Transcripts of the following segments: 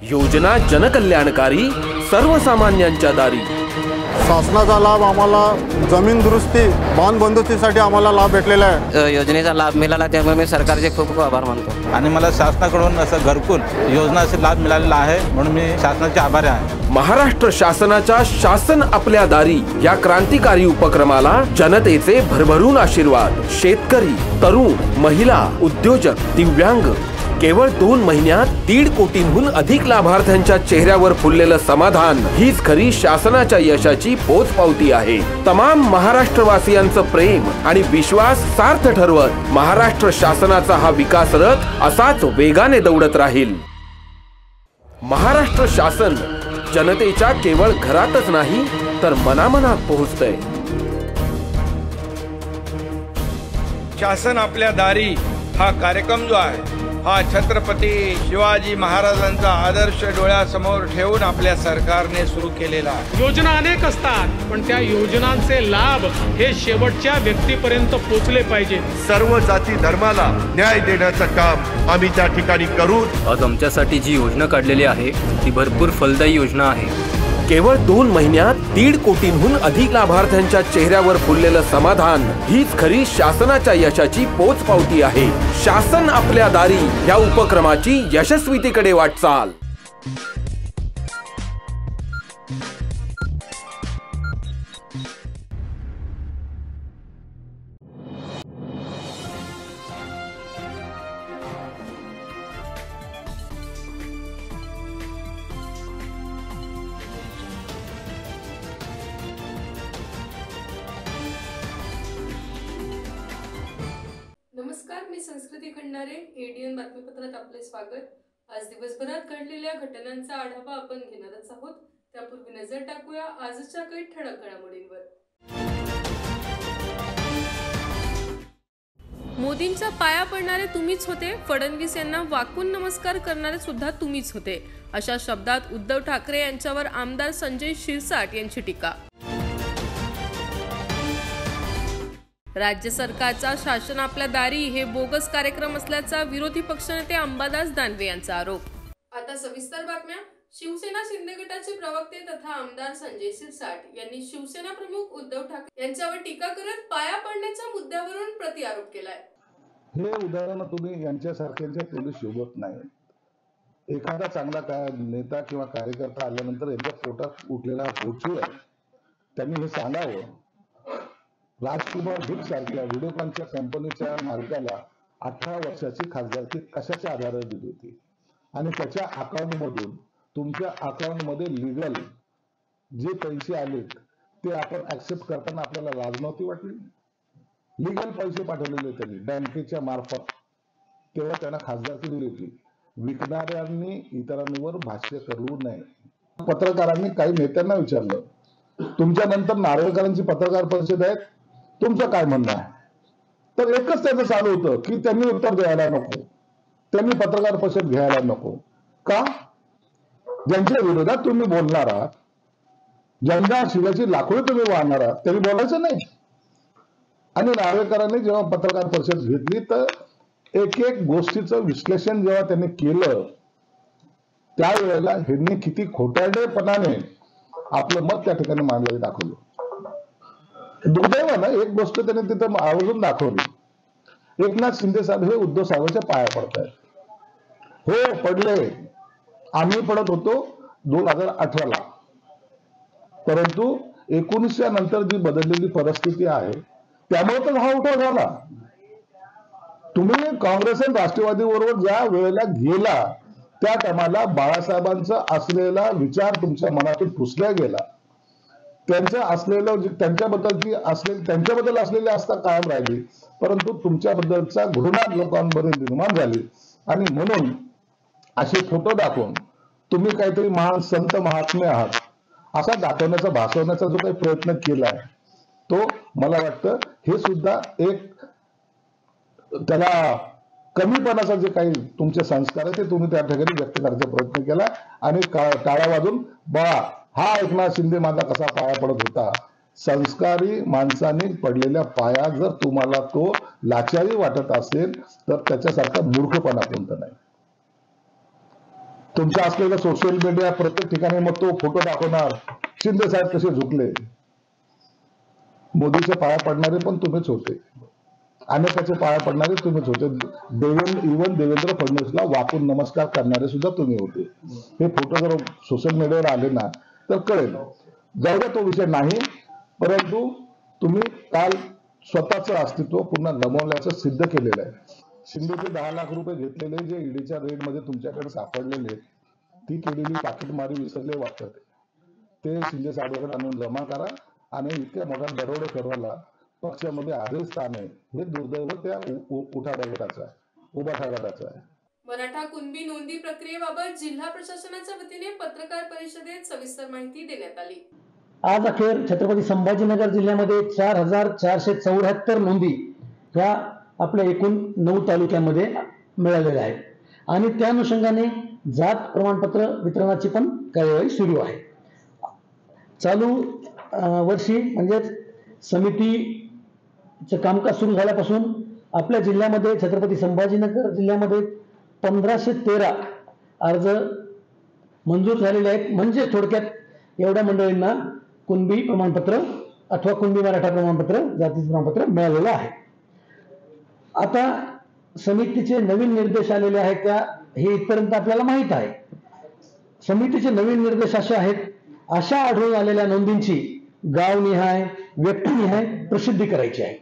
योजना जनकल्याणकारी, सर्वसामान्यांच्या दारी। शासनाचा लाभ आम्हाला जमीन दुरुस्ती, बांध बंदुस्तीसाठी आम्हाला लाभ भेटलेला आहे। योजनेचा लाभ मिळाला त्यामुळे मी सरकारचे खूप खूप आभार मानतो आणि मला शासनाकडून असं घरकुल योजनाचा लाभ मिळालेला आहे, म्हणून मी शासनाचे आभारी आहे। महाराष्ट्र शासनाच्या शासन आपल्या दारी या क्रांतिकारी उपक्रमाला जनतेचे भरभरून आशीर्वाद। शेतकरी, तरुण, महिला, उद्योजक, दिव्यांग, केवळ 2 महिन्यात 1.5 कोटींहून अधिक लाभार्थ्यांच्या चेहऱ्यावर फुललेलं समाधान हीच खरी शासनाच्या यशाची पोचपावती आहे। तमाम महाराष्ट्रवासियांचं प्रेम आणि विश्वास सार्थ ठरवत महाराष्ट्र शासनाचा हा विकास रथ असाच वेगाने दौडत राहील। महाराष्ट्र शासन जनतेच्या केवळ घरातच नाही तर मनामनात पोहोचतंय। शासन आपल्या दारी हा कार्यक्रम जो आहे हा छत्रपती शिवाजी महाराजांचा आदर्श डोळ्यासमोर ठेवून आपल्या सरकारने सुरू केलेला आहे। योजना अनेक असतात, पण त्या योजनांचे लाभ हे शेवटच्या व्यक्तीपर्यंत पोहोचले पाहिजे। सर्व जाती धर्माला न्याय देण्याचं काम आम्ही त्या ठिकाणी करू। आज आमच्यासाठी जी योजना काढलेली आहे ती भरपूर फलदायी योजना आहे। केवळ 2 महिन्यात 1.5 कोटींहून अधिक लाभार्थ्यांच्या चेहऱ्यावर फुललेलं समाधान हीच खरी शासनाच्या यशाची पोचपावती आहे। शासन आपल्या दारी या उपक्रमाची यशस्वीतेकडे वाटचाल। नमस्कार, मी संस्कृती खंडारे। एडीएन बातमीपत्रात आपले स्वागत। आज दिवसभरात घडलेल्या घटनांचा आढावा आपण घेणारच आहोत। त्यापूर्वी नजर टाकूया आजच्या काही ठळक घडामोडींवर। मोदींच्या पाया पडणारे तुम्हीच होते, फडणवीस यांना वाकून नमस्कार करणारे सुद्धा तुम्हीच होते, अशा शब्दात उद्धव ठाकरे यांच्यावर आमदार संजय शिरसाट यांची टीका। राज्य सरकारचा शासन आपल्या दारी हे बोगस कार्यक्रम असल्याचा विरोधी पक्षनेते अंबादास दानवे यांचा आरोप। आता सविस्तर बातम्या। शिवसेना शिंदे गटाचे प्रवक्ते तथा आमदार संजय शिरसाट यांनी शिवसेना प्रमुख उद्धव ठाकरे यांच्यावर टीका करत पाया पडण्याच्या मुद्द्यावरून प्रतिआरोप केलाय। हे उदाहरण तुम्ही यांच्यासारख्यांच्या तोंडी शोभत नाही। एखादा चांगला नेता किंवा कार्यकर्ता आल्यानंतर यांच्या पोटात उठलेला पोचू आहे, त्यांनी हे सांगावं। राजकुमार हिट सारख्या व्हिडिओकॉनच्या कंपनीच्या मालकाला 18 वर्षाची खासदारकी कशाच्या आधारावर दिली होती आणि त्याच्या अकाउंट मधून तुमच्या अकाउंट मध्ये लीगल जे पैसे आले ते आपण ऍक्सेप्ट करताना आपल्याला लाज नव्हती वाटली? लीगल पैसे पाठवलेले त्यांनी बँकेच्या मार्फत, तेव्हा त्यांना खासदारकी दिली होती। विकणाऱ्यांनी इतरांवर भाष्य करू नये। पत्रकारांनी काही नेत्यांना विचारलं, तुमच्या नंतर नार्वेकरांची पत्रकार परिषद आहे, तुमचं काय म्हणणं आहे? तर एकच त्याचं चालू होतं की त्यांनी उत्तर द्यायला नको, त्यांनी पत्रकार परिषद घ्यायला नको। का? ज्यांच्या विरोधात तुम्ही बोलणार आहात, ज्यांना शिवाची लाखोळी तुम्ही वाहणार आहात, त्यांनी बोलायचं नाही। आणि नार्वेकरांनी जेव्हा पत्रकार परिषद घेतली तर एक एक गोष्टीचं विश्लेषण जेव्हा त्यांनी केलं, त्यावेळेला ह्यांनी किती खोटारडेपणाने आपलं मत त्या ठिकाणी मांडलं दाखवलं। दुर्दैवानं एक गोष्ट त्यांनी तिथं आवर्जून दाखवली, एकनाथ शिंदे साहेब हे उद्धव साहेबांच्या पाया पडतायत। हो, पडले, आम्ही पडत होतो 2018ला, परंतु 19च्या नंतर जी बदललेली परिस्थिती आहे त्यामुळे तर हा उठाव झाला। तुम्ही काँग्रेस आणि राष्ट्रवादी बरोबर ज्या वेळेला गेला त्या टायमाला बाळासाहेबांचा असलेला विचार तुमच्या मनातून पुसला गेला, त्यांचं असलेलं त्यांच्याबद्दल असलेली आस्था कायम राहिली, परंतु तुमच्याबद्दलचा घृणा लोकांमध्ये निर्माण झाली। आणि म्हणून असे फोटो दाखवून तुम्ही काहीतरी महान संत महात्मे आहात असा दाखवण्याचा, भासवण्याचा जो काही प्रयत्न केलाय तो मला वाटतं हे सुद्धा एक त्याला कमीपणाचा जे काही तुमचे संस्कार आहे ते तुम्ही त्या ठिकाणी व्यक्त करण्याचा प्रयत्न केला। आणि टाळ्या वाजून बा हा एकनाथ शिंदे माझा कसा पाया पडत होता, संस्कारी माणसाने पडलेल्या पाया जर तुम्हाला तो लाचारी वाटत असेल तर त्याच्यासारखा मूर्खपणा कोणता नाही। तुमच्या असलेला सोशल मीडिया प्रत्येक ठिकाणी मग तो फोटो दाखवणार, शिंदे साहेब कसे झुकले. मोदीचे पाया पडणारे पण तुम्हीच होते, अनेकाचे पाया पडणारे तुम्हीच होते. इव्हन देवेंद्र फडणवीसला वाकून नमस्कार करणारे सुद्धा तुम्ही होते. हे फोटो जर सोशल मीडियावर आले ना तर कळेल. जाऊ द्या, तो विषय नाही. परंतु तुम्ही काल स्वतःचं अस्तित्व पुन्हा गमावल्याचं सिद्ध केलेलं आहे. शिंदेचे 10 लाख रुपये घेतलेले जे ईडीच्या रेडमध्ये तुमच्याकडे सापडलेले, ती केलेली पाकिटमारी विसरले वाटतं, ते शिंदे साहेबांकडे आणून जमा करा आणि इतक्या मोठ्या दरोडेखोराला पक्षामध्ये आधीच स्थान आहे. हे दुर्दैव त्या उठाव्या गटाचं आहे, उभाठा गटाचं आहे. मराठा कुणबी नोंदी प्रक्रियेबाबत जिल्हा प्रशासनाच्या वतीने पत्रकार परिषदेत सविस्तर माहिती देण्यात आली. आज अखेर छत्रपती संभाजीनगर जिल्ह्यामध्ये 4474 नोंदी ह्या आपल्या एकूण 9 तालुक्यांमध्ये मिळालेल्या आहेत आणि त्या अनुषंगाने जात प्रमाणपत्र वितरणाची पण कार्यवाही सुरू आहे. चालू वर्षी म्हणजे समितीचं कामकाज सुरू झाल्यापासून आपल्या जिल्ह्यामध्ये छत्रपती संभाजीनगर जिल्ह्यामध्ये 1513 अर्ज मंजूर झालेले आहेत. म्हणजे थोडक्यात एवढ्या मंडळींना कुणबी प्रमाणपत्र अथवा कुणबी मराठा प्रमाणपत्र, जातीचे प्रमाणपत्र मिळालेलं आहे. आता समितीचे नवीन निर्देश आलेले आहेत, त्या हे इथपर्यंत आपल्याला माहित आहे. समितीचे नवीन निर्देश असे आहेत, अशा आढळून आलेल्या नोंदींची गावनिहाय, व्यक्तिनिहाय प्रसिद्धी करायची आहे.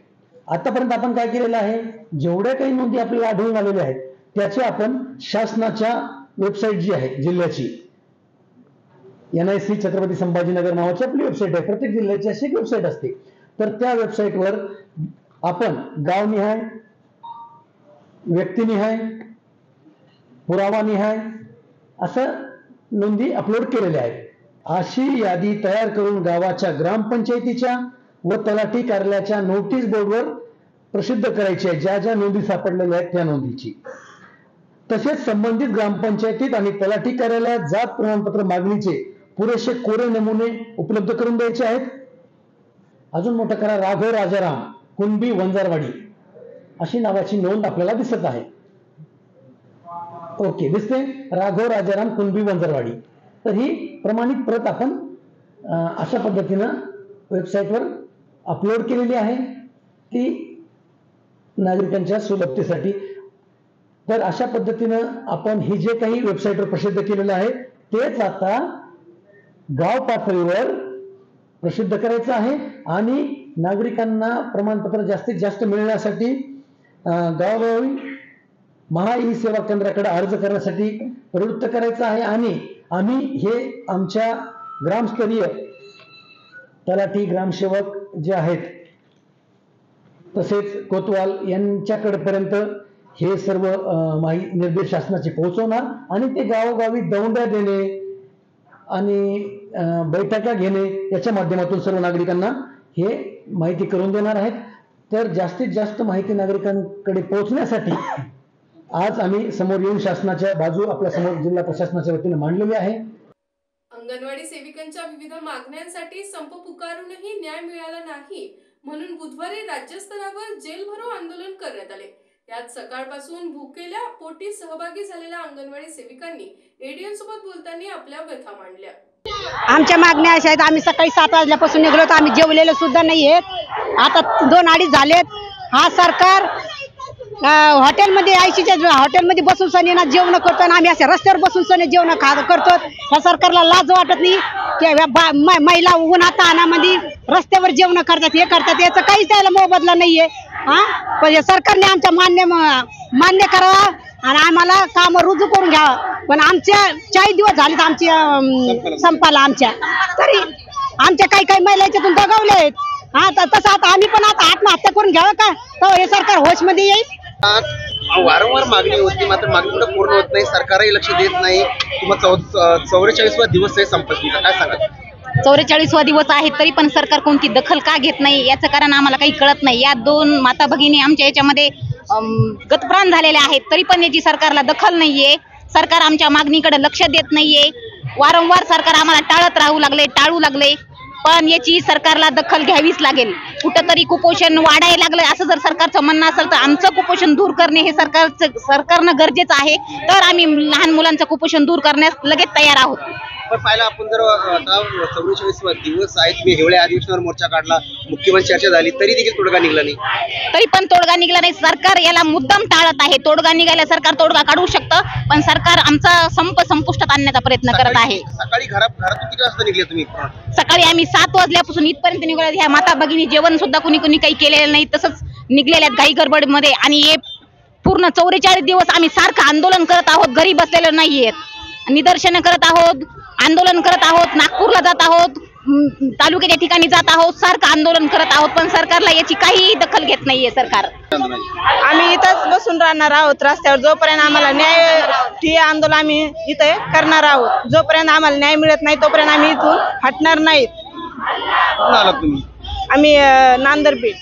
आतापर्यंत आपण काय केलेलं आहे, जेवढ्या काही नोंदी आपल्याला आढळून आलेल्या आहेत त्याचे आपण शासनाच्या वेबसाईट जी आहे जिल्ह्याची, NIC छत्रपती संभाजीनगर नावाची आपली वेबसाईट आहे. प्रत्येक जिल्ह्याची अशी एक वेबसाईट असते. तर त्या वेबसाईटवर आपण गावनिहाय, व्यक्तिनिहाय, पुरावानिहाय असं नोंदी अपलोड केलेल्या आहेत. अशी यादी तयार करून गावाच्या ग्रामपंचायतीच्या व तलाठी कार्यालयाच्या नोटीस बोर्डवर प्रसिद्ध करायची आहे, ज्या ज्या नोंदी सापडलेल्या आहेत त्या नोंदीची. तसेच संबंधित ग्रामपंचायतीत आणि तलाठी कार्यालयात जात प्रमाणपत्र मागणीचे पुरेसे कोरे नमुने उपलब्ध करून द्यायचे आहेत. अजून मोठं करा, राघव राजाराम कुणबी वंजारवाडी अशी नावाची नोंद आपल्याला दिसत आहे. ओके, दिसते राघव राजाराम कुणबी वंजारवाडी. तर ही प्रमाणित प्रत आपण अशा पद्धतीनं वेबसाईटवर अपलोड केलेली आहे, ती नागरिकांच्या सुलभतेसाठी. तर अशा पद्धतीनं आपण ही जे काही वेबसाईटवर प्रसिद्ध केलेलं आहे तेच आता गाव पातळीवर प्रसिद्ध करायचं आहे आणि नागरिकांना प्रमाणपत्र जास्तीत जास्त मिळण्यासाठी गावोगावी महा ई सेवा केंद्राकडे अर्ज करण्यासाठी प्रवृत्त करायचं आहे. आणि आम्ही हे आमच्या ग्रामस्तरीय तलाठी, ग्रामसेवक जे आहेत तसेच कोतवाल यांच्याकडेपर्यंत हे सर्व निर्देश शासनाचे पोहोचवणार आणि ते गावोगावी दौंड्या देणे आणि बैठका घेणे याच्या माध्यमातून सर्व नागरिकांना हे माहिती करून देणार आहेत. तर जास्तीत जास्त माहिती नागरिकांकडे पोहोचण्यासाठी आज आम्ही समोर येऊन शासनाच्या बाजू आपल्या समोर जिल्हा प्रशासनाच्या वतीने मांडलेली आहे. अंगणवाडी सेविकांच्या विविध मागण्यांसाठी संप पुकारूनही न्याय मिळाला नाही म्हणून बुधवारी राज्यस्तरावर जेलभरो आंदोलन करण्यात आले. यात सकाळपासून भुकेल्या पोटी सहभागी झालेल्या अंगणवाडी सेविकांनी एडीएन सोबत बोलताना आपल्या व्यथा मांडल्या. आमच्या मागण्या अशा आहेत, आम्ही सकाळी 7 वाजल्यापासून निघलो तर आम्ही जेवलेलो सुद्धा नाही आहेत. आता 2-2.5 झालेत. हा सरकार हॉटेलमध्ये हॉटेलमध्ये बसून सनी जेवण करतो आणि आम्ही अशा रस्त्यावर बसून सनी जेवण करतो. ह्या सरकारला लाज वाटत नाही की महिला उन्हात तानामध्ये रस्त्यावर जेवण करतात, हे करतात, याचं काहीच त्याला मोबदला नाहीये. पण सरकारने आमच्या मान्य करावा आणि आम्हाला काम रुजू करून घ्यावं. पण आमच्या 40 दिवस झालेत आमच्या संपाला आमच्या, तरी आमच्या काही महिला याच्यातून दगावले आहेत. तर तसं आता आम्ही पण आता आत्महत्या करून घ्यावं का, तर हे सरकार होशमध्ये येईल. वारंवार मागणी होती, मात्र मागणी कुठे पूर्ण होत नाही, सरकारही लक्ष देत नाही. 44वा दिवस आहे संपत्तीचा, काय सांगा? 44वा दिवस आहे तरी पण सरकार कोणती दखल का घेत नाही याचं कारण आम्हाला काही कळत नाही. या 2 माता भगिनी आमच्या याच्यामध्ये गतप्राण झालेल्या आहेत, तरी पण याची सरकारला दखल नाहीये. सरकार आमच्या मागणीकडे लक्ष देत नाहीये. वारंवार सरकार आम्हाला टाळू लागले. पण याची सरकारला दखल घ्यावीच लागेल. कुठंतरी कुपोषण वाढायला लागलं असं जर सरकारचं म्हणणं असेल तर आमचं कुपोषण दूर करणे हे सरकारनं गरजेचं आहे. तर आम्ही लहान मुलांचं कुपोषण दूर करण्यास लगेच तयार आहोत. पण पाहिलं आपण जर आता 44 दिवस आहेत, तुम्ही हिवाळी अधिवेशनावर मोर्चा काढला, मुख्यमंत्री चर्चा झाली, तरी देखील तोडगा निघाला नाही. तरी पण तोडगा निघाला नाही. सरकार याला मुद्दाम टाळत आहे. तोडगा निघायला सरकार तोडगा काढू शकतं, पण सरकार आमचा संप संपुष्टात आणण्याचा प्रयत्न करत आहे. सकाळी घरातून किती वाजता निघले तुम्ही? सकाळी आम्ही 7 वाजल्यापासून इथपर्यंत निघालो. ह्या माता भगिनी जेवण सुद्धा कुणी काही केलेलं नाही, तसंच निघलेल्या घाई गडबडमध्ये. आणि हे पूर्ण 44 दिवस आम्ही सारखं आंदोलन करत आहोत, घरी बसलेलं नाहीयेत, निदर्शनं करत आहोत, आंदोलन करत आहोत, नागपूरला जात आहोत, तालुक्याच्या ठिकाणी जात आहोत, सारखं आंदोलन करत आहोत, पण सरकारला याची काहीही दखल घेत नाहीये सरकार. आम्ही इथंच बसून राहणार आहोत रस्त्यावर. जोपर्यंत आम्हाला न्याय ठिय्या आंदोलन आम्ही इथे करणार आहोत. जोपर्यंत आम्हाला न्याय मिळत नाही तोपर्यंत आम्ही इथून हटणार नाहीत. आम्ही नांदरबीड.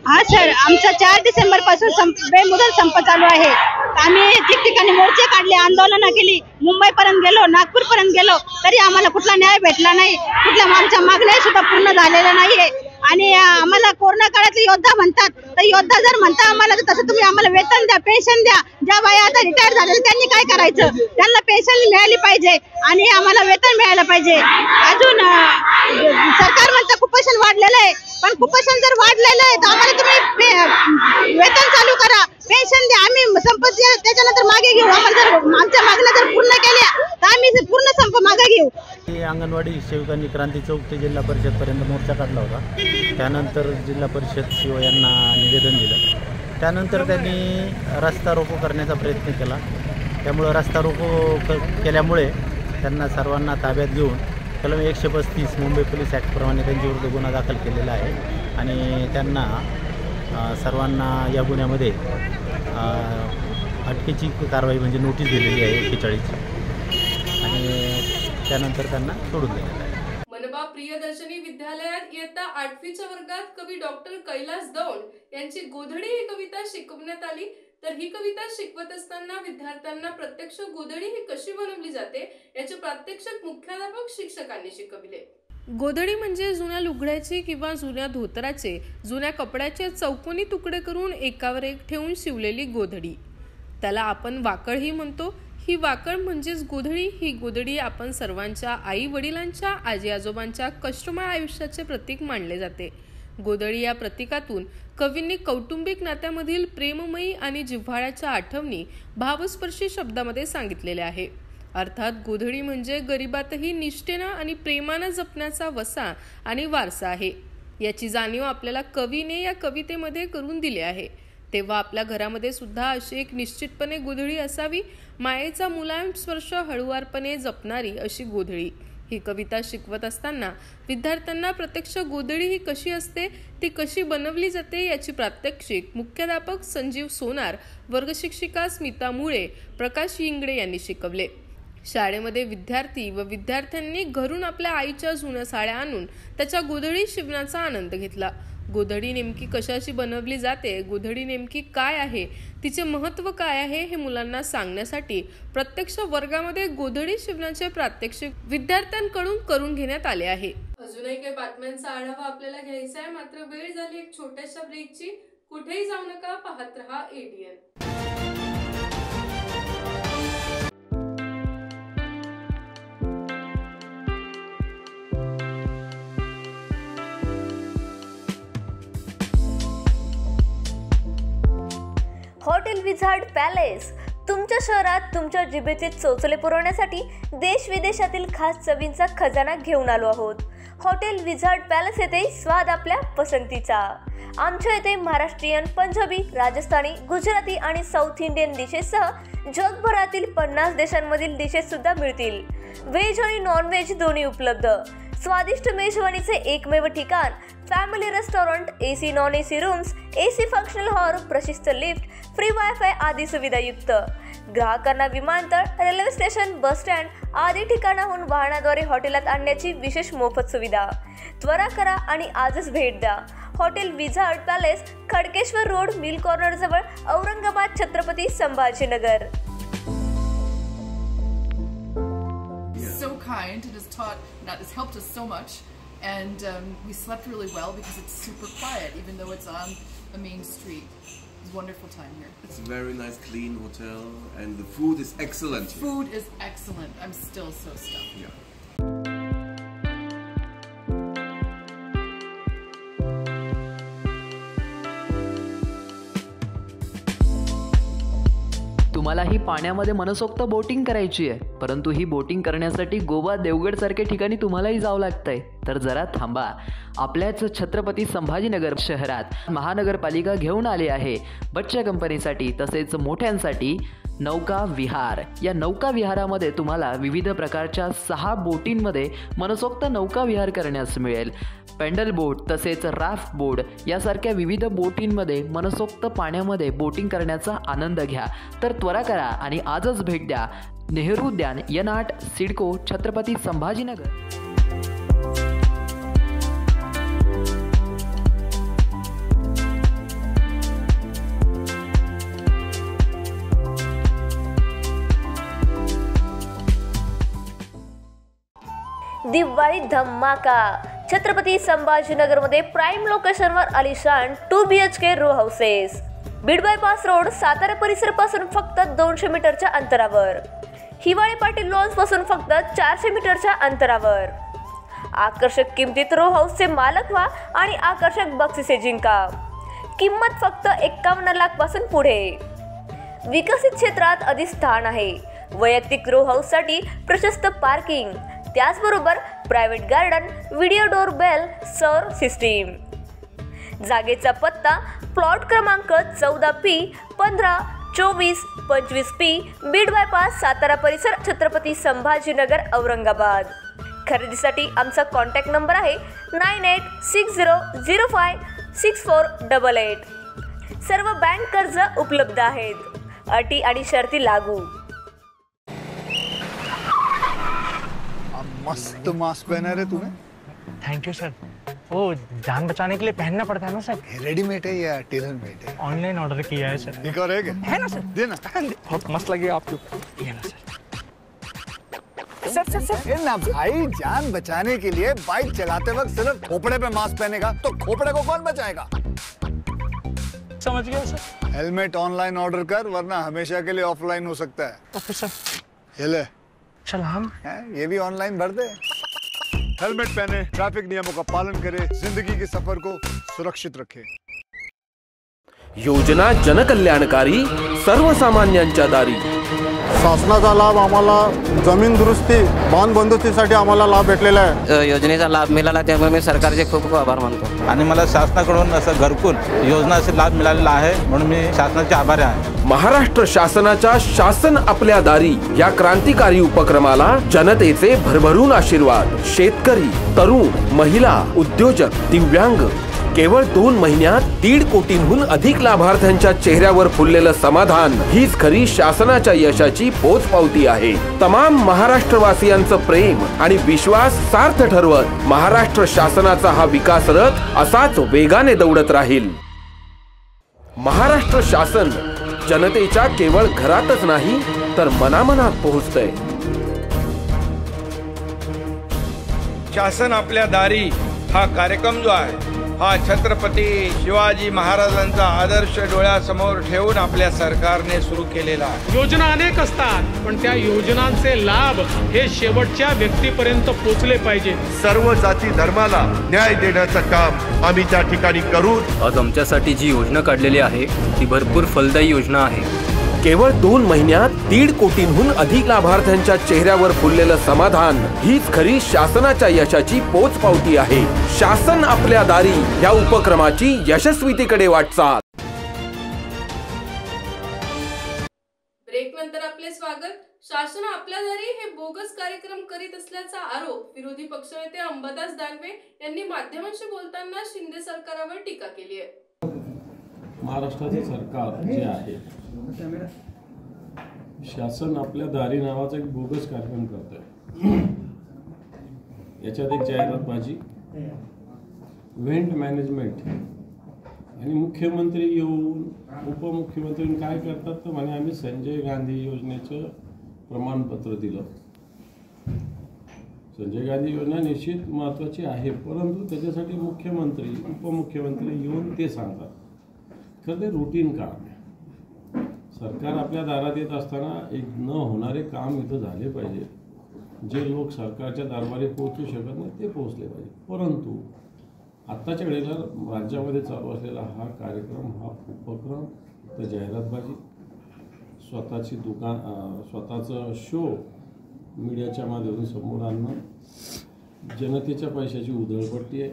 हा सर, आमचा 4 डिसेंबर पासून बेमुदत संप चालू आहे. आम्ही ठिकठिकाणी मोर्चे काढले, आंदोलनं केली, मुंबईपर्यंत गेलो, नागपूरपर्यंत गेलो, तरी आम्हाला कुठला न्याय भेटला नाही. कुठल्या आमच्या मागण्या सुद्धा पूर्ण झालेल्या नाहीये. आणि आम्हाला कोरोना काळातले योद्धा म्हणतात, तर योद्धा जर म्हणता आम्हाला तर तसं तुम्ही आम्हाला वेतन द्या, पेन्शन द्या. ज्या बाया आता रिटायर झाल्या त्यांनी काय करायचं? त्यांना पेन्शन मिळाली पाहिजे आणि आम्हाला वेतन मिळायला पाहिजे. अजून सरकार म्हणतं कुपोषण वाढलेलं आहे, पण कुपोषण जर वाढलेलं आहे तर आम्हाला तुम्ही वेतन चालू करा, पेन्शन द्या. आम्ही संपत्ती त्याच्यानंतर मागे घेऊ. आम्हाला जर आमच्या मागण्या जर पूर्ण केल्या तर आम्ही पूर्ण संप मागे घेऊ. अंगणवाडी सेविकांनी क्रांती चौक ते जिल्हा परिषद पर्यंत मोर्चा काढला होता. त्यानंतर जिल्हा परिषद सीओ यांना निवेदन दिलं. त्यानंतर त्यांनी रस्ता रोको करण्याचा प्रयत्न केला. त्यामुळं रस्ता रोको केल्यामुळे त्यांना सर्वांना ताब्यात घेऊन कलम 135 मुंबई पोलीस ॲक्टप्रमाणे त्यांच्याविरुद्ध गुन्हा दाखल केलेला आहे. आणि त्यांना सर्वांना या गुन्ह्यामध्ये अटकेची कारवाई म्हणजे नोटीस दिलेली आहे 41ची. आणि त्यानंतर त्यांना सोडून देण्यात आले. मनपा प्रियदर्शनी विद्यालयात इयत्ता 8वीच्या वर्गात कवी डॉक्टर कैलास दौंड यांची गोधडी ही कविता शिकवण्यात आली. तर ही कविता शिकवत असताना विद्यार्थ्यांना प्रत्यक्ष गोधडी ही कशी बनवली जाते याचे प्रात्यक्षिक मुख्याध्यापक शिक्षकांनी शिकविले. गोधडी म्हणजे जुन्या लुगड्याची किंवा जुन्या धोतराचे, जुन्या कपड्याचे चौकोनी तुकडे करून एकावर एक ठेवून शिवलेली गोधडी. त्याला आपण वाकळही म्हणतो. ही वाकळ म्हणजेच गोधडी. ही गोधडी आपण सर्वांच्या आई वडिलांच्या, आजी आजोबांच्या कष्टमय आयुष्याचे प्रतीक मानले जाते. गोधडी या प्रतीकातून कवींनी कौटुंबिक नात्यामधील प्रेममयी आणि जिव्हाळ्याच्या आठवणी भावस्पर्शी शब्दामध्ये सांगितलेल्या आहे. अर्थात गोधडी म्हणजे गरिबातही निष्ठेनं आणि प्रेमानं जपण्याचा वसा आणि वारसा आहे. याची जाणीव आपल्याला कवीने या कवितेमध्ये करून दिली आहे. तेव्हा आपल्या घरामध्ये सुद्धा अशी एक निश्चितपणे गोधडी असावी. मायेचा मुलायम स्पर्श हळुवारपणे जपणारी अशी गोधडी. ही कविता शिकवत असताना विद्यार्थ्यांना प्रत्यक्ष गोधडी ही कशी असते, ती कशी बनवली जाते याची प्रात्यक्षिक मुख्याध्यापक संजीव सोनार, वर्गशिक्षिका स्मिता मुळे, प्रकाश इंगडे यांनी शिकवले. शाळेमध्ये विद्यार्थी व विद्यार्थ्यांनी घरून आपल्या आईच्या जुन्या साड्या आणून त्याच्या गोधडी शिवण्याचा आनंद घेतला. गोधडी नेमकी कशाची बनवली जाते, गोधडी नेमकी काय आहे, तिचे महत्त्व काय आहे हे मुलांना सांगण्यासाठी प्रत्यक्ष वर्गामध्ये गोधडी शिवण्याचे प्रात्यक्षिक विद्यार्थ्यांकडून करून घेण्यात आले आहे. अजूनही काही बातम्यांचा आढावा आपल्याला घ्यायचा आहे, मात्र वेळ झाली एक छोट्याशा ब्रेकची. कुठेही जाऊ नका, पाहत रहा ADN. हॉटेल विझार्ड पॅलेस तुमच्या शहरात तुमच्या जिभेचे चोचले पुरवण्यासाठी देश विदेशातील खास चवींचा खजाना घेऊन आलो आहोत. हॉटेल विझार्ड पॅलेस येथे स्वाद आपल्या पसंतीचा. आमच्या येथे महाराष्ट्रीयन, पंजाबी, राजस्थानी, गुजराती आणि साऊथ इंडियन डिशेससह जगभरातील 50 देशांमधील डिशेस सुद्धा मिळतील. व्हेज आणि नॉन व्हेज दोन्ही उपलब्ध. स्वादिष्ट मेजवानीचे एकमेव ठिकाण, family restaurant, AC non AC rooms, AC functional hall, प्रशस्त लिफ्ट, फ्री वायफाय आदी सुविधायुक्त. ग्राहकांना विमानतळ, रेल्वे स्टेशन, बस स्टँड आदी ठिकाणाहून वाहनाद्वारे हॉटेलात आणण्याची विशेष मोफत सुविधा. त्वरा करा आणि आजच भेट द्या. Hotel wizard palace, Khadkeshwar road, mill corner जवळ, Aurangabad, Chhatrapati Sambhajinagar. So kind and has taught, has helped us so much, and we slept really well because it's super quiet, even though it's on the main street. It's a wonderful time here. It's a very nice, clean hotel, and the food is excellent. Food is excellent. I'm still so stuffed. Yeah. तुम्हाला ही पाण्यामध्ये मनसोक्त boating करायची आहे, परंतु ही boating करण्यासाठी गोवा देवगड सारख्या ठिकाणी तुम्हालाही जावं लागतंय. तर जरा थांबा. आपल्याच छत्रपती संभाजीनगर शहरात महानगरपालिका घेऊन आली आहे बच्चा कंपनीसाठी तसेच मोठ्यांसाठी नौका विहार. या नौका विहारामध्ये तुम्हाला विविध प्रकारच्या 6 बोटींमध्ये मनसोक्त नौका विहार करण्यास मिळेल. पेंडल बोट तसेच राफ्ट बोट यासारख्या विविध बोटींमध्ये मनसोक्त पाण्यामध्ये बोटिंग करण्याचा आनंद घ्या. तर त्वरा करा आणि आजच भेट द्या नेहरू उद्यान, यनाट, सिडको, छत्रपती संभाजीनगर. दिवाळी धमाका. छत्रपती संभाजीनगरमध्ये प्राईम लोकेशनवर आलिशान 2 BHK row houses. Beed bypass road, Satara परिसरापासून फक्त 200 मीटरच्या अंतरावर. हिवाळी पाटील लॉन्स पासून फक्त 400 मीटरच्या अंतरावर. आकर्षक किमतीत रो हाऊसचे मालक व्हा आणि आकर्षक बक्षिसे जिंका. किंमत फक्त 51 लाख पासून पुढे. विकसित क्षेत्रात अधिष्ठान आहे. वैयक्तिक रो हाऊससाठी प्रशस्त पार्किंग, त्याचबरोबर private garden, video doorbell, सौर सिस्टीम. जागेचा पत्ता प्लॉट क्रमांक 14P 152425P, Beed bypass, Satara परिसर, छत्रपती संभाजीनगर, औरंगाबाद. खरेदीसाठी आमचा कॉन्टॅक्ट नंबर आहे 9860056488. सर्व बँक कर्ज उपलब्ध आहेत. अटी आणि शर्ती लागू. मस्त मास्क पहना रे तूने. Thank you sir. वो जान बचाने के लिए पहनना पड़ता है ना सर. रेडीमेड है या टेलर मेड है? ऑनलाइन ऑर्डर किया है सर. एक और है क्या? है ना सर. देना. बहुत मस्त लगे आपको. ये ना सर. सर ना भाई, जान बचाने के लिए बाइक चलाते वक्त सिर्फ खोपड़े पे मास्क पहनेगा तो खोपड़े को कौन बचाएगा? समझ गया सर. हेलमेट ऑनलाइन ऑर्डर कर, वरना हमेशा के लिए ऑफलाइन हो सकता है. Okay sir. ये ले. चल हम ये भी ऑनलाइन भर दे. हेलमेट पहने, ट्रैफिक नियमों का पालन करे, जिंदगी के सफर को सुरक्षित रखे. योजना जनकल्याणकारी, सर्वसामान्यांच्या दारी. शासनाचा लाभ आम्हाला जमीन दुरुस्ती, बांध बंदुकीसाठी आम्हाला लाभ भेटलेला आहे. योजनेचा लाभ मिळाला त्यामुळे मी सरकारचे खूप खूप आभार मानतो. आणि मला शासनाकडून असं घरकुल योजनाचा लाभ मिळालेला आहे, म्हणून मी शासनाचे आभारी आहे. महाराष्ट्र शासनाच्या शासन आपल्या दारी या क्रांतिकारी उपक्रमाला जनतेचे भरभरून आशीर्वाद. शेतकरी, तरुण, महिला, उद्योजक, दिव्यांग, केवळ 2 महिन्यात 1.5 कोटींहून अधिक लाभार्थ्यांच्या चेहऱ्यावर फुललेलं समाधान हीच खरी शासनाच्या यशाची पोचपावती आहे. तमाम महाराष्ट्रवासियांचं प्रेम आणि विश्वास सार्थ ठरवत महाराष्ट्र शासनाचा हा विकास रथ असाच वेगाने दौडत राहील. महाराष्ट्र शासन जनतेच्या केवळ घरातच नाही तर मनामनात पोहोचतंय. शासन आपल्या दारी हा कार्यक्रम जो आहे, हा छत्रपती शिवाजी महाराजांचा आदर्श डोळ्यासमोर ठेवून आपल्या सरकारने सुरू केलेला आहे. योजना अनेक असतात, पण त्या योजनांचे लाभ हे शेवटच्या व्यक्तीपर्यंत पोहोचले पाहिजे. सर्व जाती धर्माला न्याय देण्याचं काम आम्ही त्या ठिकाणी करू. आज आमच्यासाठी जी योजना काढलेली आहे ती भरपूर फलदायी योजना आहे. केवळ 2 महिन्यात 1.5 कोटींहून अधिक लाभार्थ्यांच्या चेहऱ्यावर फुललेलं समाधान हीच खरी शासनाच्या यशाची पोचपावती आहे. शासन आपल्या दारी या उपक्रमाची यशस्वीतेकडे वाटचाल. ब्रेक नंतर आपले स्वागत. शासन आपल्या दारी हे बोगस कार्यक्रम करीत असल्याचा आरोप विरोधी पक्षनेते अंबादास दानवे यांनी माध्यमांशी बोलताना शिंदे सरकारवर टीका केली आहे. महाराष्ट्राचे सरकार जे आहे शासन आपल्या दारी नावाचा एक बोगस कार्यक्रम करत आहे. याच्यात एक जाहिरातबाजी, इव्हेंट मॅनेजमेंट आणि मुख्यमंत्री येऊन उपमुख्यमंत्री काय करतात तर म्हणे आम्ही संजय गांधी योजनेचं प्रमाणपत्र दिलं. संजय गांधी योजना निश्चित महत्त्वाची आहे, परंतु त्याच्यासाठी मुख्यमंत्री उपमुख्यमंत्री येऊन ते सांगतात. खरं ते रुटीन काम आहे. सरकार आपल्या दारात येत असताना एक न होणारे काम इथं झाले पाहिजे. जे लोक सरकारच्या दरबारी पोहोचू शकत नाही ते पोहोचले पाहिजे. परंतु आत्ताच्या वेळेला राज्यामध्ये चालू असलेला हा कार्यक्रम, हा उपक्रम, तर जाहिरातबाजी, स्वतःची स्वतःचं शो मीडियाच्या माध्यमातून समोर आणणं, जनतेच्या पैशाची उधळपट्टी आहे.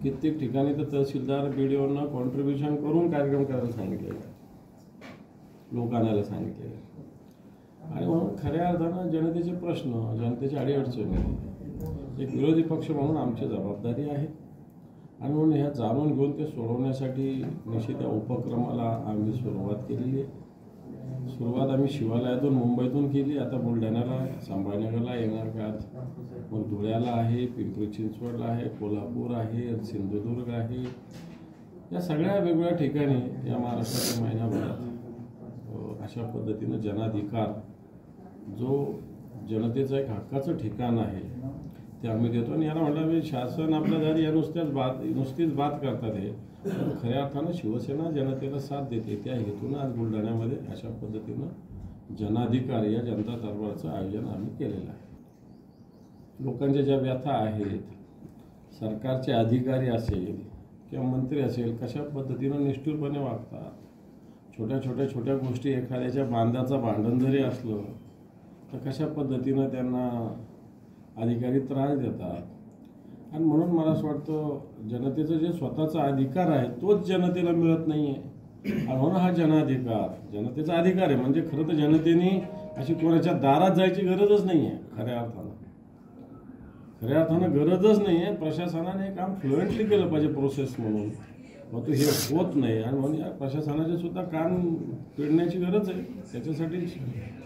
कित्येक ठिकाणी तर तहसीलदार BDOंना कॉन्ट्रीब्युशन करून कार्यक्रम करायला सांगितलेलं आहे, लोक आणायला सांगितलेलं आहे. आणि म्हणून खऱ्या अर्थानं जनतेचे प्रश्न, जनतेच्या अडीअडचणी एक विरोधी पक्ष म्हणून आमची जबाबदारी आहे. आणि म्हणून ह्या जाणून घेऊन ते सोडवण्यासाठी निश्चित या उपक्रमाला आम्ही सुरुवात केलेली आहे. सुरुवात आम्ही शिवालयातून मुंबईतून केली, आता बुलढाण्याला, संभाजीनगरला येणार काळात, मग धुळ्याला आहे, पिंपरी चिंचवडला आहे, कोल्हापूर आहे, सिंधुदुर्ग आहे. या सगळ्या वेगवेगळ्या ठिकाणी या महाराष्ट्राच्या महिन्याभरात अशा पद्धतीनं जनाधिकार, जो जनतेचं एक हक्काचं ठिकाण आहे, ते आम्ही देतो. आणि याला म्हटलं शासन आपल्या दारी या नुसतीच बात करतात हे, पण खऱ्या अर्थानं शिवसेना जनतेला साथ देते. त्या हेतून आज बुलढाण्यामध्ये अशा पद्धतीनं जनाधिकार या जनता दरबाराचं आयोजन आम्ही केलेलं आहे. लोकांच्या ज्या व्यथा आहेत, सरकारचे अधिकारी असेल किंवा मंत्री असेल, कशा पद्धतीनं निष्ठुरपणे वागतात, छोट्या गोष्टी, एखाद्याच्या बांधाचं भांडण जरी असलं तर कशा पद्धतीनं त्यांना अधिकारी त्रास देतात. आणि म्हणून मला असं वाटतं जनतेचं जे स्वतःचा अधिकार आहे तोच जनतेला मिळत नाही आहे. आणि म्हणून हा जनाधिकार जनतेचा अधिकार आहे. म्हणजे खरं तर जनतेने अशी कोणाच्या दारात जायची गरजच नाही आहे. खऱ्या अर्थानं गरजच नाही आहे. प्रशासनाने काम फ्लुएंटली केलं पाहिजे प्रोसेस म्हणून, मग तो हे होत नाही. आणि म्हणून या प्रशासनाचे सुद्धा काम पेडण्याची गरज आहे. त्याच्यासाठी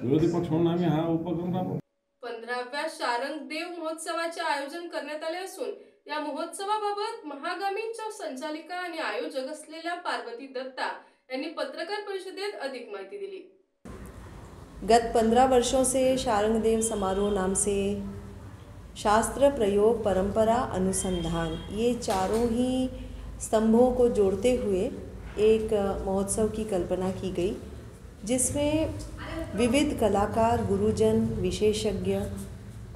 विरोधी पक्ष म्हणून आम्ही हा उपक्रम राबवतो. 15व्या शारंग देव महोत्सवाचे आयोजन करण्यात आले असून या महोत्सवाबाबत महागामींच्या संचालिका आणि आयोजक असलेल्या पार्वती दत्ता यांनी पत्रकार परिषदेत अधिक माहिती दिली. गत 15 वर्षों से शारंग देव समारोह नाम से शास्त्र, प्रयोग, परंपरा, अनुसंधान, ये चारों ही स्तंभों को जोड़ते हुए एक महोत्सव की कल्पना की गई, जिसमें विविध कलाकार, गुरुजन, विशेषज्ञ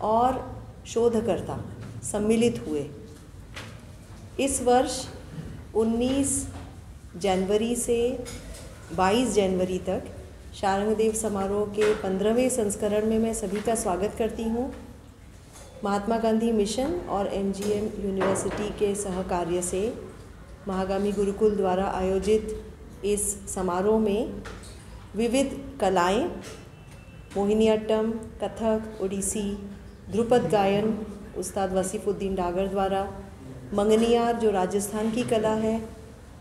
और शोधकर्ता सम्मिलित हुए. इस वर्ष 19 जनवरी से 22 जनवरी तक शारंगदेव समारोह के 15वें संस्करण में मैं सभी का स्वागत करती हूँ. महात्मा गांधी मिशन और MGM यूनिवर्सिटी के सहकार्य से महागामी गुरुकुल द्वारा आयोजित इस समारोह में विविध कलाएं, मोहिनीअट्टम, कथक, ओडिसी, ध्रुपद गायन उस्ताद वसीफुद्दीन डागर द्वारा, मंगनियार जो राजस्थान की कला है,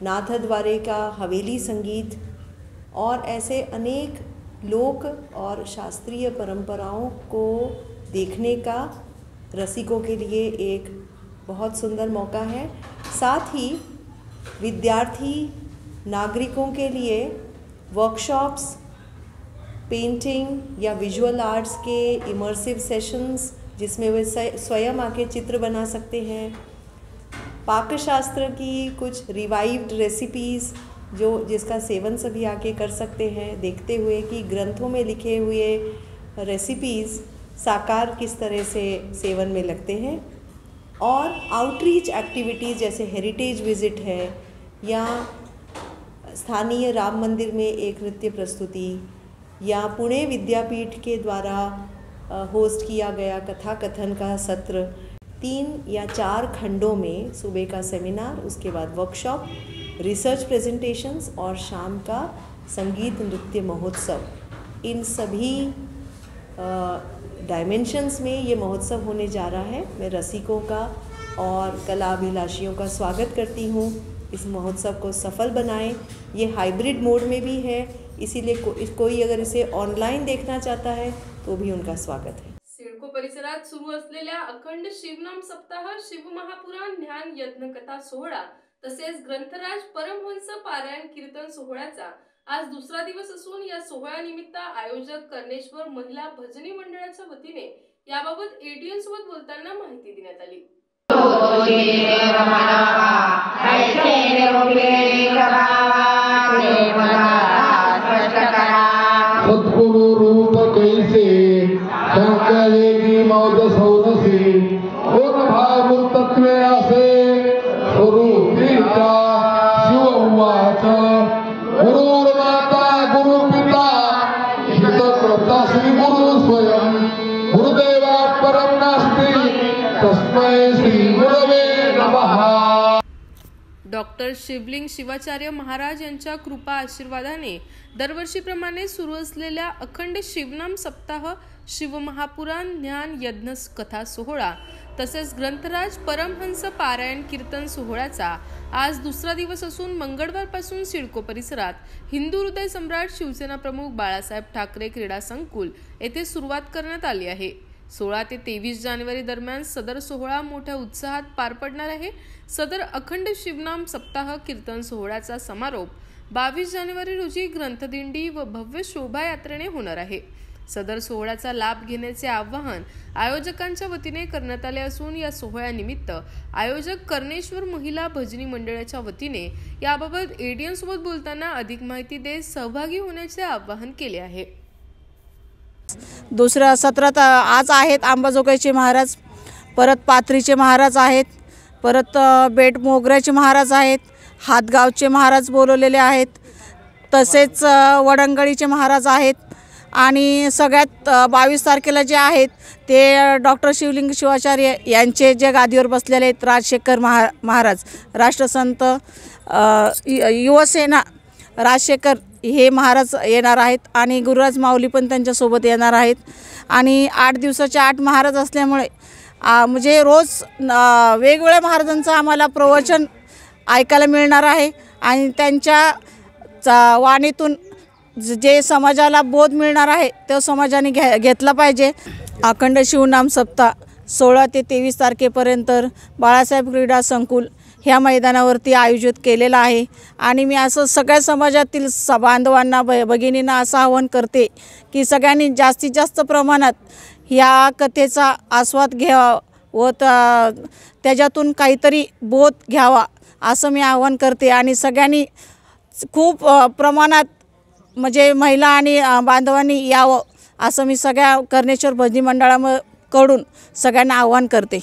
नाथद्वारे का हवेली संगीत और ऐसे अनेक लोक और शास्त्रीय परंपराओं को देखने का रसिकों के लिए एक बहुत सुंदर मौका है. साथ ही विद्यार्थी नागरिकों के लिए वर्कशॉप्स, पेंटिंग या विजुअल आर्ट्स के इमर्सिव सेशंस जिसमें वे स्वयं आके चित्र बना सकते हैं, पाकशास्त्र की कुछ रिवाइव्ड रेसिपीज़ जिसका सेवन सभी आके कर सकते हैं, देखते हुए कि ग्रंथों में लिखे हुए रेसिपीज़ साकार किस तरह से सेवन में लगते हैं, और आउटरीच एक्टिविटीज़ जैसे हेरिटेज विज़िट है या स्थानीय राम मंदिर में एक नृत्य प्रस्तुति या पुणे विद्यापीठ के द्वारा होस्ट किया गया कथा कथन का सत्र, 3 या 4 खंडों में सुबह का सेमिनार, उसके बाद वर्कशॉप, रिसर्च प्रेजेंटेशंस और शाम का संगीत नृत्य महोत्सव, इन सभी डायमेंशंस में ये महोत्सव होने जा रहा है. मैं रसिकों का और कलाभिलाषियों का स्वागत करती हूँ. इस महोत्सव को सफल बनाएं. ये हाइब्रिड मोड में भी है, इसीलिए कोई अगर इसे ऑनलाइन देखना चाहता है तो भी उनका स्वागत है. सिडको परिसरात सुरू असलेल्या अखंड शिवनाम सप्ताह, शिवमहापुराण, ज्ञान यज्ञ कथा सोहळा तसेच ग्रंथराज परमहंस पारायण कीर्तन सोहळ्याचा आज दुसरा दिवस असून या सोहळ्यानिमित्त आयोजक कर्णेश्वर महिला भजनी मंडळाच्या वतीने याबाबत ATN सोबत बोलताना माहिती देण्यात आली. सद्गुरु रूप कैसे शंकरे की मौज सौरसे और भाव तत्वे असे स्वरूपीचा शिव उवाच गुरुर्माता गुरुपिता हितकृता श्री गुरु स्वयं गुरुदेवा परम नास्ति तस्मै श्री गुरवे नमः. डॉक्टर शिवलिंग शिवाचार्य महाराज यांच्या कृपा आशीर्वादाने दरवर्षीप्रमाणे सुरू असलेल्या अखंड शिवनाम सप्ताह, शिवमहापुराण, ज्ञान यज्ञ कथा सोहळा तसेच ग्रंथराज परमहंस पारायण कीर्तन सोहळ्याचा आज दुसरा दिवस असून मंगळवारपासून सिडको परिसरात हिंदू हृदय सम्राट शिवसेना प्रमुख बाळासाहेब ठाकरे क्रीडा संकुल येथे सुरुवात करण्यात आली आहे. 16 ते 23 जानेवारी दरम्यान सदर सोहळा मोठ्या उत्साहात पार पडणार आहे. सदर अखंड शिवनाम सप्ताह कीर्तन सोहळ्याचा समारोप 22 जानेवारी रोजी ग्रंथदिंडी व भव्य शोभायात्रेने होणार आहे. सदर सोहळ्याचा लाभ घेण्याचे आवाहन आयोजकांच्या वतीने करण्यात आले असून या सोहळ्यानिमित्त आयोजक कर्णेश्वर महिला भजनी मंडळाच्या वतीने याबाबत ATN सोबत बोलताना अधिक माहिती देत सहभागी होण्याचे आवाहन केले आहे. दुसऱ्या सत्रात आज आहेत अंबाजोगाईचे महाराज, परत पाथरीचे महाराज आहेत, परत बेट मोगऱ्याचे महाराज आहेत, हातगावचे महाराज बोलवलेले आहेत, तसेच वडंगळीचे महाराज आहेत आणि सगळ्यात 22 तारखेला जे आहेत ते डॉक्टर शिवलिंग शिवाचार्य यांचे जे गादीवर बसलेले आहेत राजशेखर महाराज, राष्ट्रसंत युवसेना राजशेखर हे महाराज येणार आहेत आणि गुरुराज माऊली पण त्यांच्यासोबत येणार आहेत. आणि 8 दिवसाचे 8 महाराज असल्यामुळे म्हणजे रोज वेगवेगळ्या महाराजांचं आम्हाला प्रवचन ऐकायला मिळणार आहे आणि त्यांच्या वाणीतून जे समाजाला बोध मिळणार आहे तो समाजाने घेतला पाहिजे. अखंड शिवनाम सप्ताह 16 ते 23 तारखेपर्यंत बाळासाहेब क्रीडा संकुल ह्या मैदानावरती आयोजित केलेला आहे आणि मी असं सगळ्या समाजातील बांधवांना भगिनींना असं आवाहन करते की सगळ्यांनी जास्तीत जास्त प्रमाणात ह्या कथेचा आस्वाद घ्यावा व त्याच्यातून काहीतरी बोध घ्यावा असं मी आवाहन करते. आणि सगळ्यांनी खूप प्रमाणात म्हणजे महिला आणि बांधवांनी यावं असं मी सगळ्या कर्णेश्वर भजनी मंडळाकडून सगळ्यांना आवाहन करते.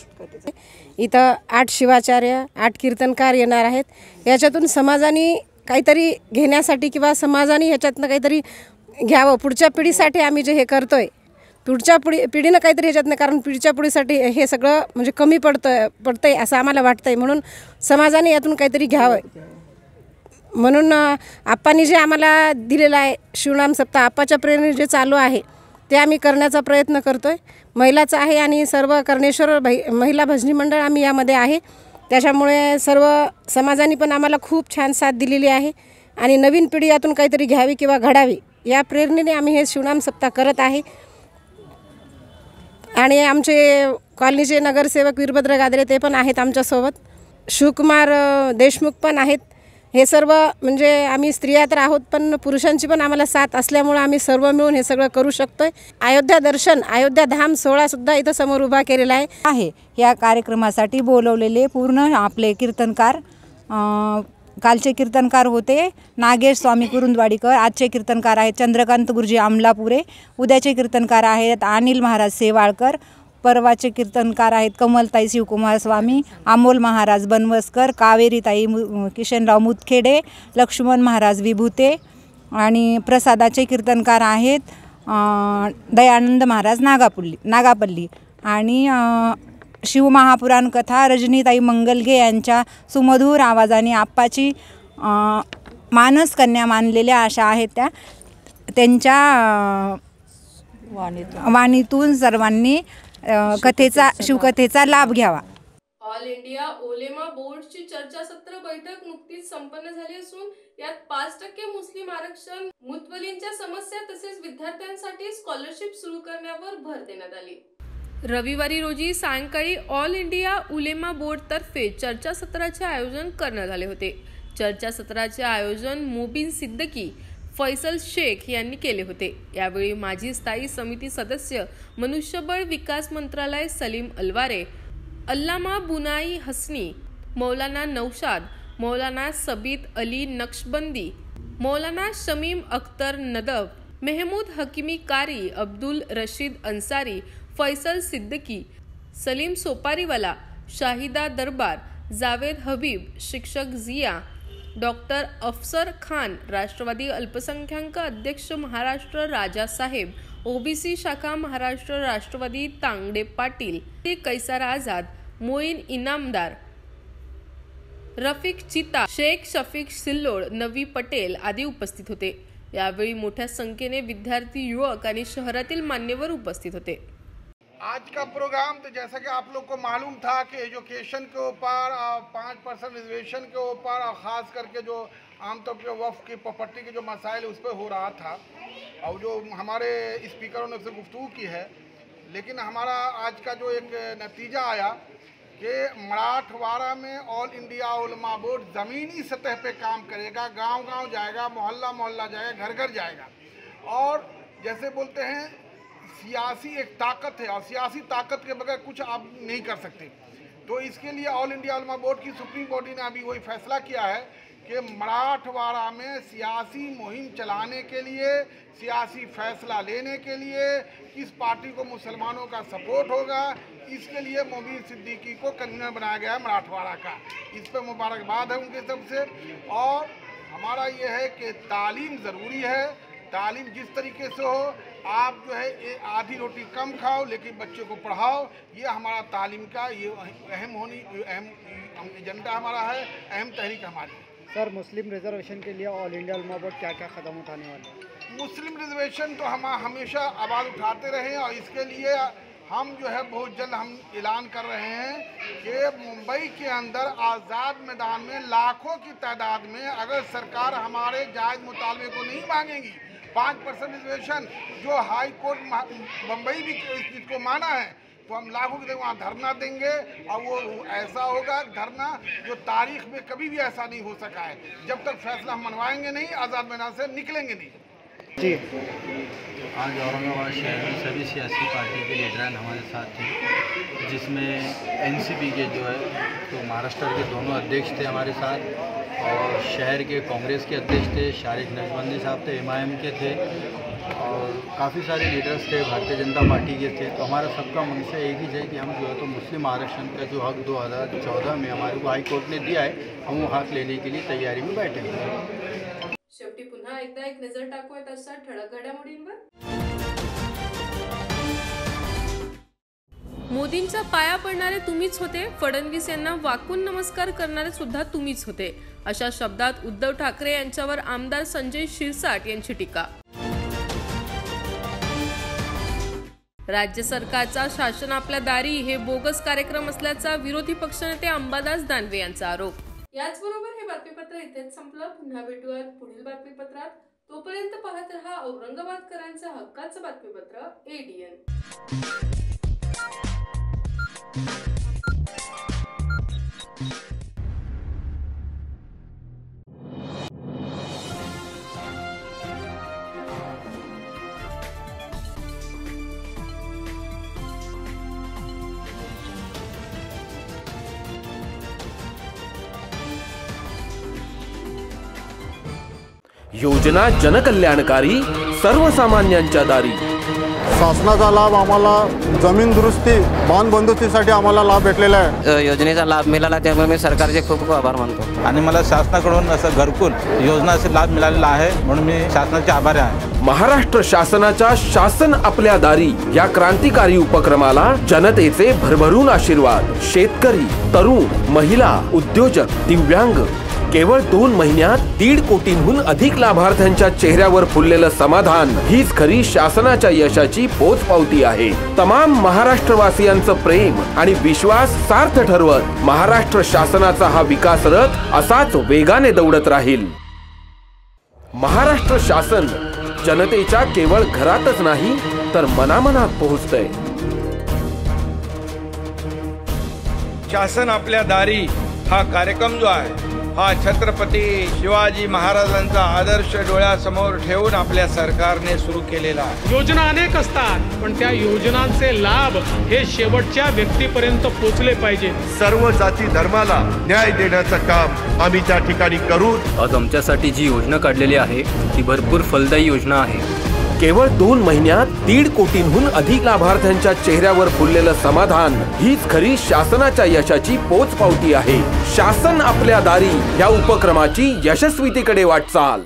इथं 8 शिवाचार्य 8 कीर्तनकार येणार आहेत. याच्यातून समाजाने काहीतरी घेण्यासाठी किंवा समाजाने ह्याच्यातनं काहीतरी घ्यावं पुढच्या पिढीसाठी आम्ही जे हे करतोय पुढच्या पिढीनं काहीतरी ह्याच्यातनं, कारण पिढीच्या पिढीसाठी हे सगळं म्हणजे कमी पडतंय असं आम्हाला वाटतंय, म्हणून समाजाने यातून काहीतरी घ्यावं. म्हणून आप्पांनी जे आम्हाला दिलेलं आहे शिवनाम सप्ताह आप्पाच्या प्रेरणेने जे चालू आहे ते आम्ही करण्याचा प्रयत्न करतोय. महिलाचं आहे आणि सर्व कर्णेश्वर महिला भजनी मंडळ आम्ही यामध्ये आहे. त्याच्यामुळे सर्व समाजाने पण आम्हाला खूप छान साथ दिलेली आहे आणि नवीन पिढी यातून काहीतरी घ्यावी किंवा घडावी या प्रेरणेने आम्ही हे शिवनाम सप्ताह करत आहे. आणि आमचे कॉलनीचे नगरसेवक वीरभद्र गादरे ते पण आहेत आमच्यासोबत, शिवकुमार देशमुख पण आहेत. हे सर्व म्हणजे आम्ही स्त्रिया तर आहोत पण पुरुषांची पण आम्हाला साथ असल्यामुळे आम्ही सर्व मिळून हे सगळं करू शकतोय. अयोध्या दर्शन, अयोध्या धाम सोहळासुद्धा इथं समोर उभा केलेला आहे. या कार्यक्रमासाठी बोलवलेले पूर्ण आपले कीर्तनकार, कालचे कीर्तनकार होते नागेश स्वामी कुरुंदवाडीकर, आजचे कीर्तनकार आहेत चंद्रकांत गुरुजी आमलापुरे, उद्याचे कीर्तनकार आहेत अनिल महाराज सेवाळकर, परवाचे कीर्तनकार आहेत कमलताई शिवकुमार स्वामी, अमोल महाराज बनवसकर, कावेरीताई किशनराव मुतखेडे, लक्ष्मण महाराज विभूते आणि प्रसादाचे कीर्तनकार आहेत दयानंद महाराज नागापल्ली आणि शिवमहापुराण कथा रजनीताई मंगलगे यांच्या सुमधुर आवाजाने आप्पाची मानस कन्या मानलेल्या अशा आहेत त्या, त्यांच्या वाणीतून सर्वांनी शिवकथेचा लाभ घ्यावा. ऑल इंडिया ओलेमा बोर्डची चर्चासत्र बैठक नुकतीच संपन्न झाली असून यात 5% मुस्लिम आरक्षण, मुतवलींच्या समस्या तसेच विद्यार्थ्यांसाठी स्कॉलरशिप सुरू करण्यावर भर देण्यात आली. रविवारी रोजी सायंकाळी ऑल इंडिया उलेमा बोर्ड तर्फे चर्चासत्राचे आयोजन करण्यात आले होते. चर्चासत्राचे आयोजन मोबिन सिद्दकी, फैसल शेख यांनी केले होते। यावेळी माजी स्थायी समिती सदस्य, मनुष्यबळ विकास मंत्रालय सलीम अलवारे, अल्लामा बुनाई हसनी, मौलाना नौशाद, मौलाना सबीत अली नक्शबंदी, मौलाना शमीम अख्तर नदब, मेहमूद हकीमी कारी, अब्दुल रशीद अंसारी, फैसल सिद्दीकी, सलीम सोपारीवाला, शाहिदा दरबार, जावेद हबीब, शिक्षक जिया, डॉक्टर अफसर खान, राष्ट्रवादी अल्पसंख्याक अध्यक्ष महाराष्ट्र राजा साहेब, ओबीसी शाखा महाराष्ट्र राष्ट्रवादी तांगडे पाटील, कैसार आझाद, मोईन इनामदार, रफिक चिता, शेख शफीक सिल्लोड, नवी पटेल आदी उपस्थित होते। यावेळी मोठ्या संख्येने विद्यार्थी, युवक आणि शहरातील मान्यवर उपस्थित होते। आज का प्रोग्राम तो जैसा कि आप लोग को मालूम था कि एजुकेशन के ऊपर 5% रिजर्वेशन के ऊपर और ख़ास करके जो आमतौर पर वक्फ की प्रॉपर्टी के जो मसाइल उस पर हो रहा था और जो हमारे स्पीकरों ने उससे गुफ्तगू की है, लेकिन हमारा आज का जो एक नतीजा आया कि मराठवाड़ा में ऑल इंडिया उलमा बोर्ड ज़मीनी सतह पे काम करेगा, गांव-गांव जाएगा, मोहल्ला-मोहल्ला जाएगा, घर-घर जाएगा। और जैसे बोलते हैं सियासी एक ताकत है और सियासी ताकत के बगैर कुछ आप नहीं कर सकते। तो इसके लिए ऑल इंडिया उलमा बोर्ड की सुप्रीम बॉडी ने अभी वही फैसला किया है कि मराठवाड़ा में सियासी मुहिम चलाने के लिए, सियासी फैसला लेने के लिए किस पार्टी को मुसलमानों का सपोर्ट होगा, इसके लिए मोमीन सिद्दीकी को कन्वीनर बनाया गया है मराठवाड़ा का। इस पर मुबारकबाद है उनके सबसे। और हमारा ये है कि तालीम ज़रूरी है, तालीम जिस तरीके से हो, आप जो है आधी रोटी कम खाओ लेकिन बच्चे को पढ़ाओ, ये हमारा तालीम का ये अहम एजेंडा हमारा है, अहम तहरीक हमारी। सर, मुस्लिम रिजर्वेशन के लिए ऑल इंडिया उलमा बोर्ड क्या क्या कदम उठाने वाले हैं? मुस्लिम रिजर्वेशन तो हम हमेशा आवाज़ उठाते रहे और इसके लिए हम जो है बहुत जल्द हम ऐलान कर रहे हैं कि मुंबई के अंदर आज़ाद मैदान में लाखों की तादाद में अगर सरकार हमारे जायज़ मुतालबे को नहीं मांगेगी, 5% रिजर्वेशन जो हाई कोर्ट मुंबई भी इसको माना है, तो हम लाखों की वहाँ धरना देंगे। और वो ऐसा होगा धरना जो तारीख में कभी भी ऐसा नहीं हो सका है। जब तक फैसला हम मनवाएंगे नहीं, आज़ाद मैदान से निकलेंगे नहीं। जी, आज औरंगाबाद शहर में सभी सियासी पार्टी के लीडरान हमारे साथ थे, जिसमें एनसीपी के जो है तो महाराष्ट्र के दोनों अध्यक्ष थे हमारे साथ, और शहर के कांग्रेस के अध्यक्ष थे, शारिक नक्शबंदी साहब थे, एमआईएम के थे, और काफ़ी सारे लीडर्स थे, भारतीय जनता पार्टी के थे। तो हमारा सबका मंशा एक ही है कि हम जो है तो मुस्लिम आरक्षण का जो हक 2014 में हमारे को हाई कोर्ट ने दिया है, हम वो हक लेने के लिए तैयारी में बैठे हुए हैं। शेवटी पुन्हा एकदा एक नजर टाकूयात अशा ठळक घडामोडींवर। मोदींच्या पाया पडणारे तुम्हीच होते, फडणवीस यांना वाकून नमस्कार करणारे सुद्धा तुम्हीच होते, अशा शब्दात उद्धव ठाकरे यांच्यावर आमदार संजय शिरसाट यांची टीका। राज्य सरकारचा शासन आपल्या दारी हे बोगस कार्यक्रम असल्याचा विरोधी पक्षनेते अंबादास दानवे यांचा आरोप। याचबरोबर हे बातमीपत्र इथेच संपलं। पुन्हा भेटूयात पुढील बातमीपत्रात। तोपर्यंत पाहत रहा औरंगाबादकरांचं हक्काचं बातमीपत्र ADN। योजना जनकल्याणकारी, सर्वसामान्यांच्या दारी। शासनाचा लाभ आम्हाला जमीन दुरुस्ती, बांध बंदुकीसाठी आम्हाला लाभ भेटलेला आहे। योजनेचा लाभ मिळाला त्यामुळे मी सरकारचे खूप खूप आभार मानतो। आणि मला शासनाकडून असं घरकुल योजनाचा लाभ मिळालेला आहे, म्हणून मी शासनाचे आभारी आहे। महाराष्ट्र शासनाच्या शासन आपल्या दारी या क्रांतिकारी उपक्रमाला जनतेचे भरभरून आशीर्वाद। शेतकरी, तरुण, महिला, उद्योजक, दिव्यांग, केवळ 2 महिन्यात 1.5 कोटींहून अधिक लाभार्थ्यांच्या चेहऱ्यावर फुललेलं समाधान हीच खरी शासनाच्या यशाची पोचपावती आहे। तमाम महाराष्ट्रवासियांचं प्रेम आणि विश्वास सार्थ ठरवत महाराष्ट्र शासनाचा हा विकास रथ असाच वेगाने दौडत राहील। महाराष्ट्र शासन जनतेच्या केवळ घरातच नाही तर मनामनात पोहोचतंय। शासन आपल्या दारी हा कार्यक्रम जो आहे हा छत्रपती शिवाजी महाराजांचा आदर्श डोळ्यासमोर ठेवून आपल्या सरकारने सुरू केलेला आहे। योजना अनेक असतात, पण त्या योजनांचे लाभ हे शेवटच्या व्यक्तीपर्यंत पोहोचले पाहिजे। सर्व जाती धर्माला न्याय देण्याचं काम आम्ही त्या ठिकाणी करू। आज आमच्यासाठी जी योजना काढलेली आहे ती भरपूर फलदायी योजना आहे। केवळ 2 महिन्यात 1.5 कोटींहून अधिक लाभार्थ्यांच्या चेहऱ्यावर फुललेलं समाधान हीच खरी शासनाच्या यशाची पोचपावती आहे। शासन आपल्या दारी या उपक्रमाची यशस्वीतेकडे वाटचाल।